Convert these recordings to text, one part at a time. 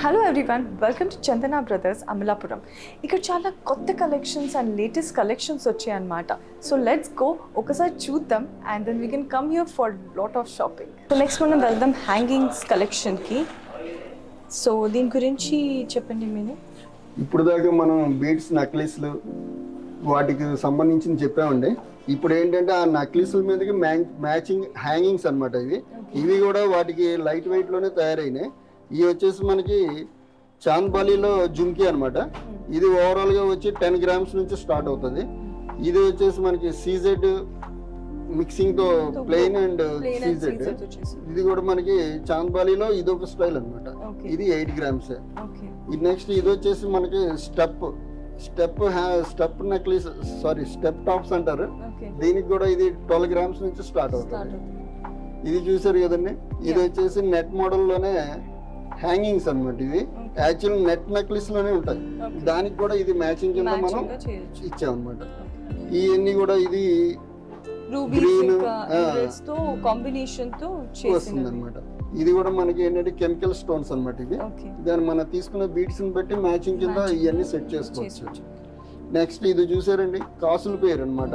Hello everyone, welcome to Chandana Brothers Amalapuram. ఇక్కడ చాలా కొత్త కలెక్షన్స్ అండ్ లేటెస్ట్ కలెక్షన్స్ వచ్చాయి అన్నమాట. సో లెట్స్ గో ఒకసారి చూద్దాం and then we can come here for lot of shopping. So next మనం వెళ్దాం హ్యాంగింగ్స్ కలెక్షన్కి. సో దీని గురించి చెప్పండి మీరు. ఇప్పుడు దాకా మనం బీడ్స్ నక్లీస్లు వాటికి సంబంధించి చెప్పామండి. ఇప్పుడు ఏంటంటే ఆ నక్లీస్ల మీదకి మ్యాచింగ్ హ్యాంగింగ్స్ అనమాట. ఇవి కూడా వాటికి లైట్ వెయిట్లోనే తయారైనాయి. ఇవి వచ్చేసి మనకి చాంద్బాలీలో జుమ్కీ అనమాట. ఇది ఓవరాల్గా వచ్చి 10 grams నుంచి స్టార్ట్ అవుతుంది. ఇది వచ్చేసి మనకి సీజెడ్ మిక్సింగ్తో ప్లెయిన్ అండ్ సీజెడ్. ఇది కూడా మనకి చాంద్బాలీలో ఇది ఒక స్టైల్ అనమాట. ఇది 8 grams. ఇది నెక్స్ట్ ఇది వచ్చేసి మనకి స్టెప్ నెక్లెస్ స్టెప్ టాప్స్ అంటారు. దీనికి కూడా ఇది 12 grams నుంచి స్టార్ట్ అవుతుంది. ఇది చూసారు కదండి. ఇది వచ్చేసి నెట్ మోడల్లోనే హ్యాంగింగ్స్ అనమాట. ఇది యాక్చువల్ నెట్ నెక్లెస్ లోనే ఉంటాయి. దానికి కూడా ఇది మ్యాచింగ్ కింద మనం ఇచ్చామన్నమాట. ఇవన్నీ కూడా ఇది గ్రీన్ కాంబినేషన్ తో వస్తుంది అనమాట. ఇది కూడా మనకి ఏంటంటే కెమికల్ స్టోన్స్ అనమాట. ఇది దాన్ని మనం తీసుకున్న బీట్స్ ని బట్టి మ్యాచింగ్ కింద ఇవన్నీ సెట్ చేసుకోవచ్చు. నెక్స్ట్ ఇది చూసారండి, కాసుల పేరు అనమాట.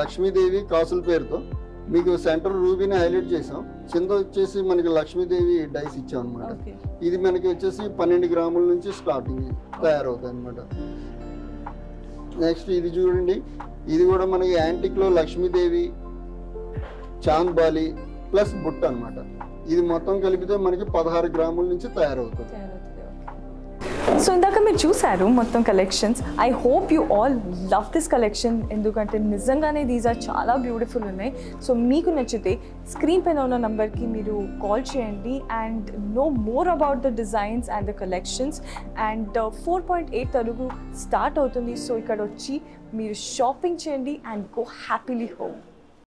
లక్ష్మీదేవి కాసుల పేరుతో మీకు సెంటర్ రూబీని హైలైట్ చేసాం. కింద వచ్చేసి మనకి లక్ష్మీదేవి డైస్ ఇచ్చాం అనమాట. ఇది మనకి వచ్చేసి 12 grams నుంచి స్టార్టింగ్ తయారవుతాయి అనమాట. నెక్స్ట్ ఇది చూడండి, ఇది కూడా మనకి యాంటిక్ లో లక్ష్మీదేవి చాంద్బాలి ప్లస్ బుట్ట అనమాట. ఇది మొత్తం కలిపితే మనకి 16 grams నుంచి తయారవుతుంది. సో ఇందాక మీరు చూసారు మొత్తం collections. I hope you all love this collection. ఎందుకంటే నిజంగానే దీస్ ఆర్ చాలా బ్యూటిఫుల్ ఉన్నాయి. సో మీకు నచ్చితే స్క్రీన్ పైన ఉన్న నెంబర్కి మీరు కాల్ చేయండి and know more about the designs and the collections. And 4.8 Telugu start అవుతుంది. సో ఇక్కడ వచ్చి మీరు షాపింగ్ చేయండి అండ్ గో హ్యాపీలీ హోమ్.